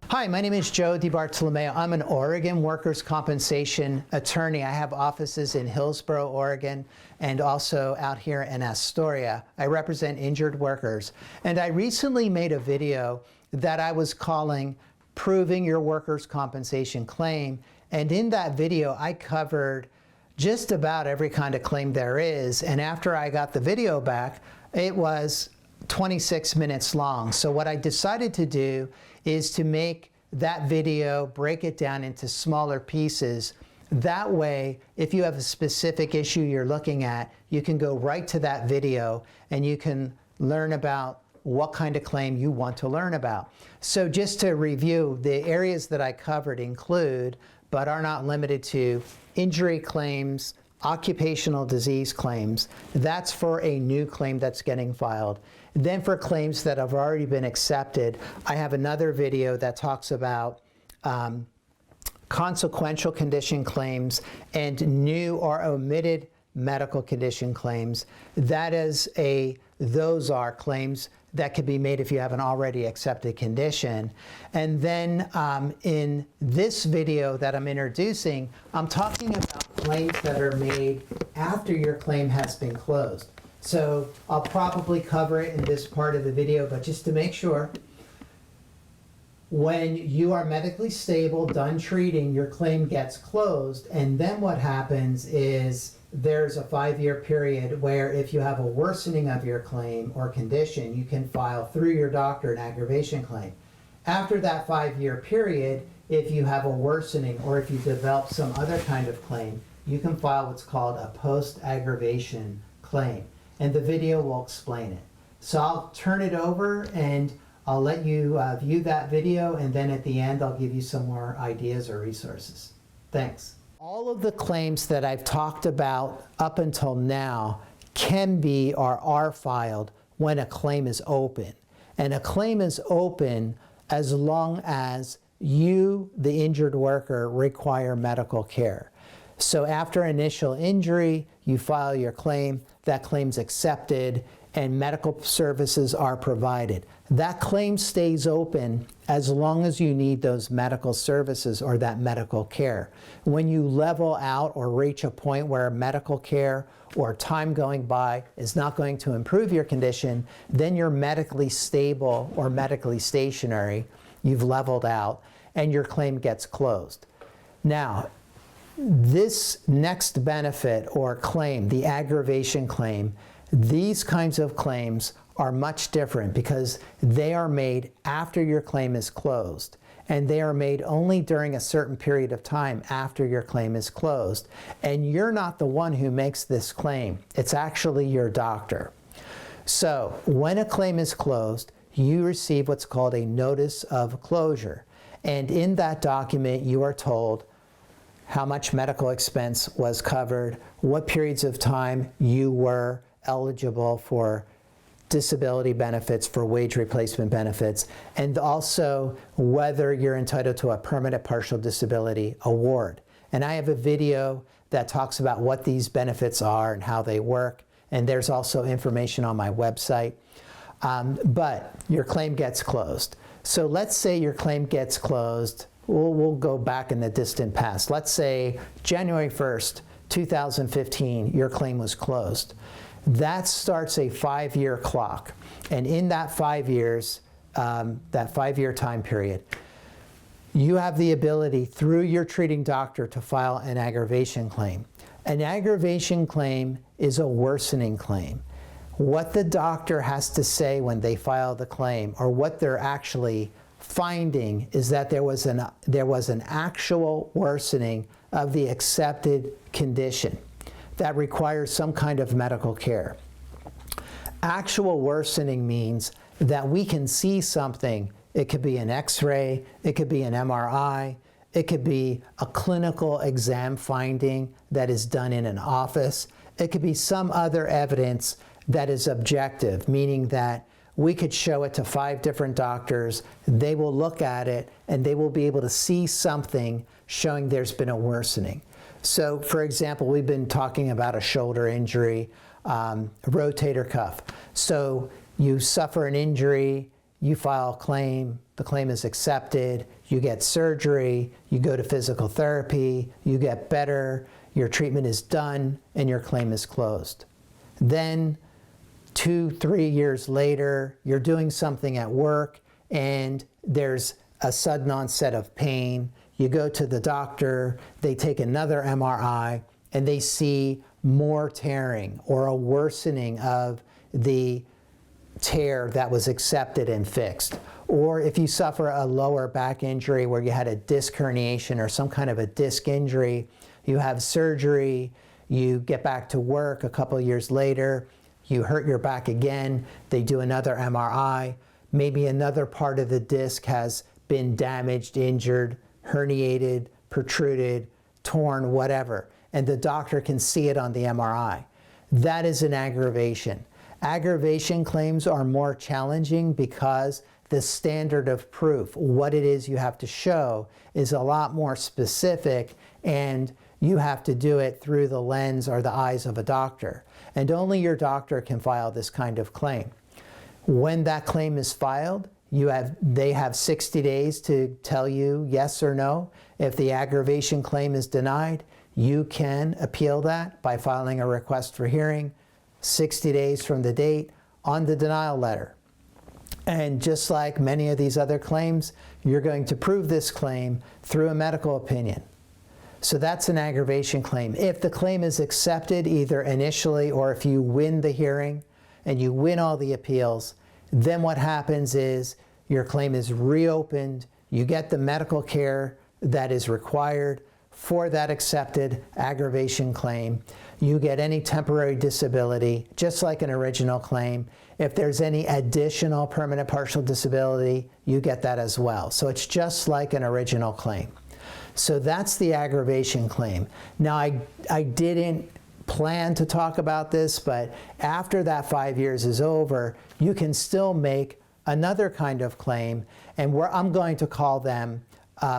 Hi, my name is Joe Bartolomeo. I'm an Oregon workers' compensation attorney. I have offices in Hillsboro, Oregon, and also out here in Astoria. I represent injured workers. And I recently made a video that I was calling Proving Your Workers' Compensation Claim. And in that video, I covered just about every kind of claim there is. And after I got the video back, it was 26 minutes long. So what I decided to do is to make that video, break it down into smaller pieces. That way, if you have a specific issue you're looking at, you can go right to that video and you can learn about what kind of claim you want to learn about. So just to review, the areas that I covered include, but are not limited to, injury claims, occupational disease claims. That's for a new claim that's getting filed. Then for claims that have already been accepted, I have another video that talks about consequential condition claims and new or omitted medical condition claims. Those are claims that could be made if you have an already accepted condition. And then in this video that I'm introducing, I'm talking about claims that are made after your claim has been closed. So I'll probably cover it in this part of the video, but just to make sure, when you are medically stable, done treating, your claim gets closed, and then what happens is there's a 5-year period where if you have a worsening of your claim or condition, you can file through your doctor an aggravation claim. After that 5-year period, if you have a worsening or if you develop some other kind of claim, you can file what's called a post-aggravation claim. And the video will explain it. So I'll turn it over and I'll let you view that video, and then at the end I'll give you some more ideas or resources. Thanks. All of the claims that I've talked about up until now can be or are filed when a claim is open. And a claim is open as long as you, the injured worker, require medical care. So after initial injury, you file your claim, that claim's accepted, and medical services are provided. That claim stays open as long as you need those medical services or that medical care. When you level out or reach a point where medical care or time going by is not going to improve your condition, then you're medically stable or medically stationary, you've leveled out, and your claim gets closed. Now, this next benefit or claim, the aggravation claim, these kinds of claims are much different because they are made after your claim is closed, and they are made only during a certain period of time after your claim is closed. And you're not the one who makes this claim. It's actually your doctor. So when a claim is closed, you receive what's called a notice of closure. And in that document, you are told how much medical expense was covered, what periods of time you were eligible for disability benefits, for wage replacement benefits, and also whether you're entitled to a permanent partial disability award. And I have a video that talks about what these benefits are and how they work, and there's also information on my website. But your claim gets closed. So let's say your claim gets closed. We'll go back in the distant past. Let's say January 1st, 2015, your claim was closed. That starts a 5-year clock. And in that 5 years, that 5-year time period, you have the ability through your treating doctor to file an aggravation claim. An aggravation claim is a worsening claim. What the doctor has to say when they file the claim, or what they're actually finding, is that there was an actual worsening of the accepted condition that requires some kind of medical care. Actual worsening means that we can see something. It could be an X-ray, it could be an MRI, it could be a clinical exam finding that is done in an office, it could be some other evidence that is objective, meaning that we could show it to 5 different doctors, they will look at it, and they will be able to see something showing there's been a worsening. So, for example, we've been talking about a shoulder injury, rotator cuff. So you suffer an injury, you file a claim, the claim is accepted, you get surgery, you go to physical therapy, you get better, your treatment is done, and your claim is closed. Then 2-3 years later, you're doing something at work and there's a sudden onset of pain. You go to the doctor, they take another MRI, and they see more tearing or a worsening of the tear that was accepted and fixed. Or if you suffer a lower back injury where you had a disc herniation or some kind of a disc injury, you have surgery, you get back to work a couple years later, you hurt your back again, they do another MRI, maybe another part of the disc has been damaged, injured, herniated, protruded, torn, whatever, and the doctor can see it on the MRI. That is an aggravation. Aggravation claims are more challenging because the standard of proof, what it is you have to show, is a lot more specific, and you have to do it through the lens or the eyes of a doctor. And only your doctor can file this kind of claim. When that claim is filed, they have 60 days to tell you yes or no. If the aggravation claim is denied, you can appeal that by filing a request for hearing 60 days from the date on the denial letter. And just like many of these other claims, you're going to prove this claim through a medical opinion. So that's an aggravation claim. If the claim is accepted either initially or if you win the hearing and you win all the appeals, then what happens is your claim is reopened, you get the medical care that is required for that accepted aggravation claim. You get any temporary disability, just like an original claim. If there's any additional permanent partial disability, you get that as well. So it's just like an original claim. So that's the aggravation claim. Now, I didn't plan to talk about this, but after that 5 years is over, you can still make another kind of claim, and I'm going to call them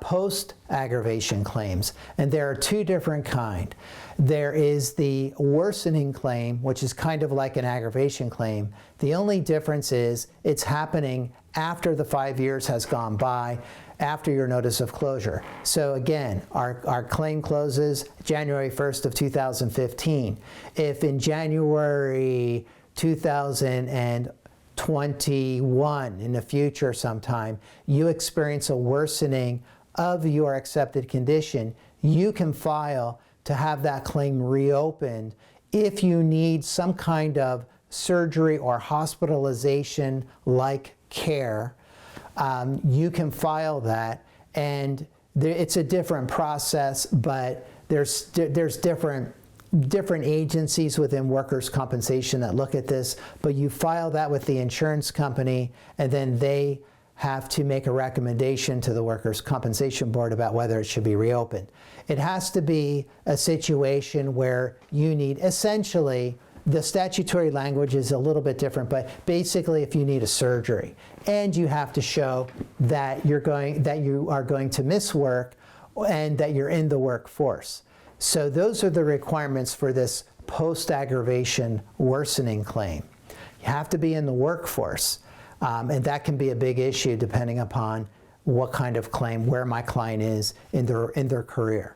post-aggravation claims. And there are two different kinds. There is the worsening claim, which is kind of like an aggravation claim. The only difference is it's happening after the 5 years has gone by, after your notice of closure. So again, our claim closes January 1st of 2015. If in January 2021, in the future sometime, you experience a worsening of your accepted condition, you can file to have that claim reopened if you need some kind of surgery or hospitalization-like care. You can file that, and it's a different process, but there's different agencies within workers' compensation that look at this, but you file that with the insurance company, and then they have to make a recommendation to the workers' compensation board about whether it should be reopened. It has to be a situation where you need, essentially, the statutory language is a little bit different, but basically if you need a surgery and you have to show that you are going to miss work and that you're in the workforce. So those are the requirements for this post-aggravation worsening claim. You have to be in the workforce, and that can be a big issue depending upon what kind of claim, where my client is in their career.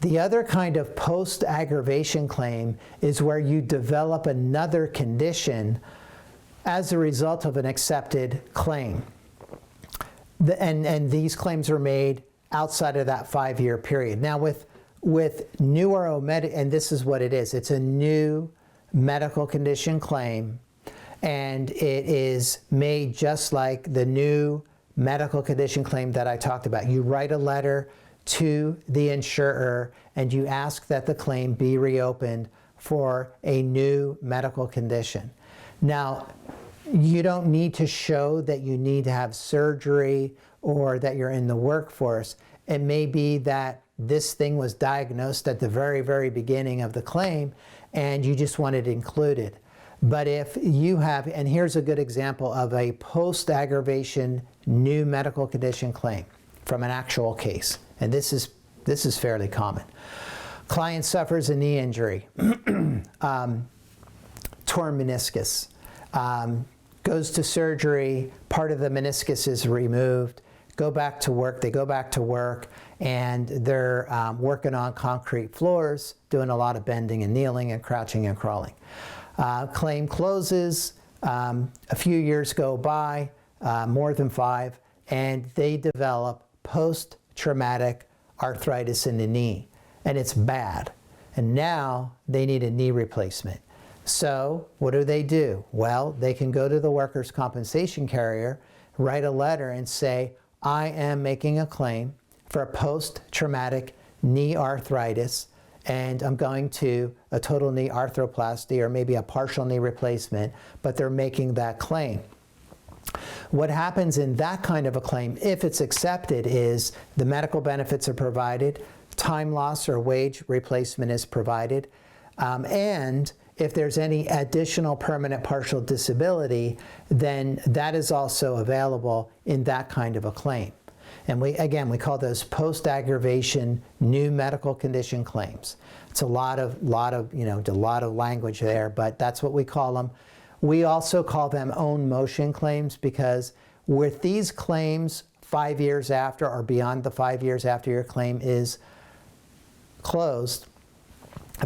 The other kind of post-aggravation claim is where you develop another condition as a result of an accepted claim. And these claims are made outside of that 5-year period. Now with neuromedical, and this is what it is, it's a new medical condition claim, and it is made just like the new medical condition claim that I talked about. You write a letter to the insurer and you ask that the claim be reopened for a new medical condition. Now, you don't need to show that you need to have surgery or that you're in the workforce. It may be that this thing was diagnosed at the very, very beginning of the claim and you just want it included. But if you have, and here's a good example of a post-aggravation new medical condition claim from an actual case, and this is fairly common. Client suffers a knee injury, torn meniscus, goes to surgery, part of the meniscus is removed, go back to work, they go back to work, and they're working on concrete floors, doing a lot of bending and kneeling and crouching and crawling. Claim closes, a few years go by, more than 5, and they develop post-traumatic arthritis in the knee, and it's bad. And now they need a knee replacement. So what do? Well, they can go to the workers' compensation carrier, write a letter and say, I am making a claim for a post-traumatic knee arthritis, and I'm going to a total knee arthroplasty or maybe a partial knee replacement, but they're making that claim. What happens in that kind of a claim, if it's accepted, is the medical benefits are provided, time loss or wage replacement is provided, and if there's any additional permanent partial disability, then that is also available in that kind of a claim. And we call those post-aggravation new medical condition claims. It's a lot of language there, but that's what we call them. We also call them own motion claims, because with these claims 5 years after or beyond the 5 years after your claim is closed,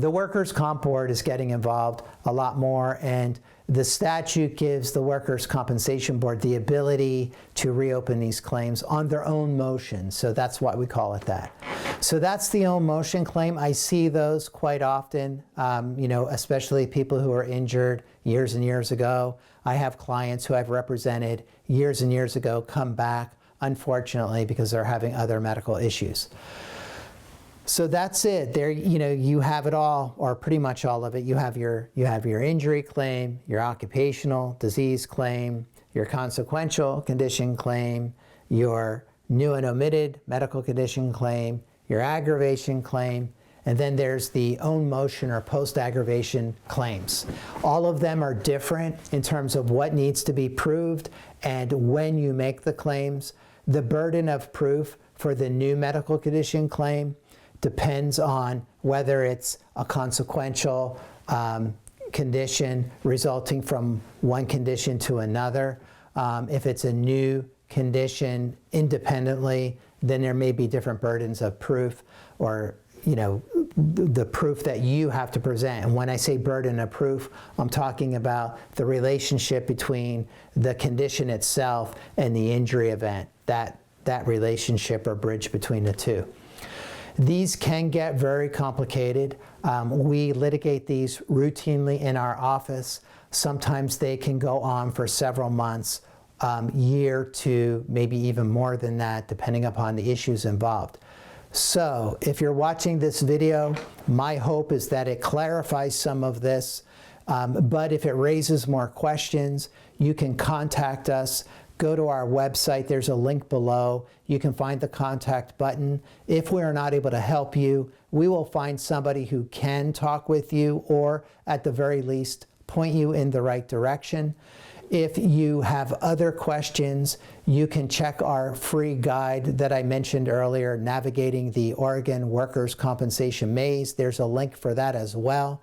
the Workers' Comp Board is getting involved a lot more, and the statute gives the Workers' Compensation Board the ability to reopen these claims on their own motion. So that's why we call it that. So that's the own motion claim. I see those quite often, especially people who are injured years and years ago. I have clients who I've represented years and years ago come back, unfortunately, because they're having other medical issues. So that's it. There, you have it all, or pretty much all of it. You have your injury claim, your occupational disease claim, your consequential condition claim, your new and omitted medical condition claim, your aggravation claim, and then there's the own motion or post-aggravation claims. All of them are different in terms of what needs to be proved and when you make the claims. The burden of proof for the new medical condition claim depends on whether it's a consequential condition resulting from one condition to another. If it's a new condition independently, then there may be different burdens of proof, or the proof that you have to present. And when I say burden of proof, I'm talking about the relationship between the condition itself and the injury event, that relationship or bridge between the two. These can get very complicated. We litigate these routinely in our office. Sometimes they can go on for several months, year to maybe even more than that, depending upon the issues involved. So if you're watching this video, my hope is that it clarifies some of this, but if it raises more questions, you can contact us. Go to our website, there's a link below. You can find the contact button. If we are not able to help you, we will find somebody who can talk with you, or at the very least, point you in the right direction. If you have other questions, you can check our free guide that I mentioned earlier, Navigating the Oregon Workers' Compensation Maze. There's a link for that as well.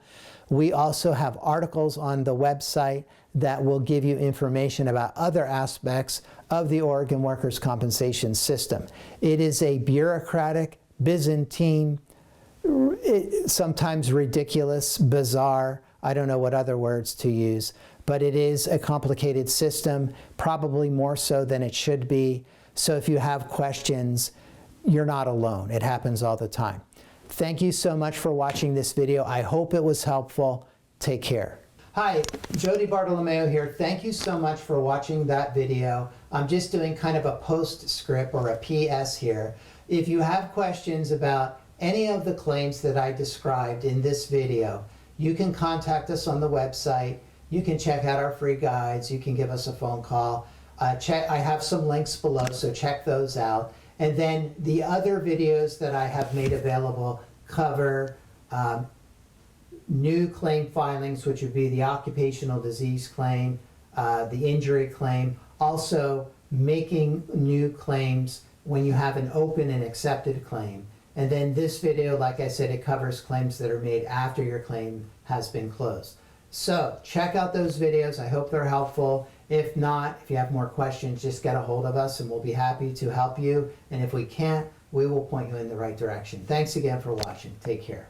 We also have articles on the website that will give you information about other aspects of the Oregon workers' compensation system. It is a bureaucratic, Byzantine, sometimes ridiculous, bizarre, I don't know what other words to use, but it is a complicated system, probably more so than it should be. So if you have questions, you're not alone. It happens all the time. Thank you so much for watching this video. I hope it was helpful. Take care. Hi, Jody Bartolomeo here. Thank you so much for watching that video. I'm just doing kind of a postscript or a PS here. If you have questions about any of the claims that I described in this video, you can contact us on the website. You can check out our free guides. You can give us a phone call. I have some links below, so check those out. And then the other videos that I have made available cover new claim filings, which would be the occupational disease claim, the injury claim, also making new claims when you have an open and accepted claim. And then this video, like I said, it covers claims that are made after your claim has been closed. So check out those videos. I hope they're helpful. If not, if you have more questions, just get a hold of us and we'll be happy to help you. And if we can't, we will point you in the right direction. Thanks again for watching. Take care.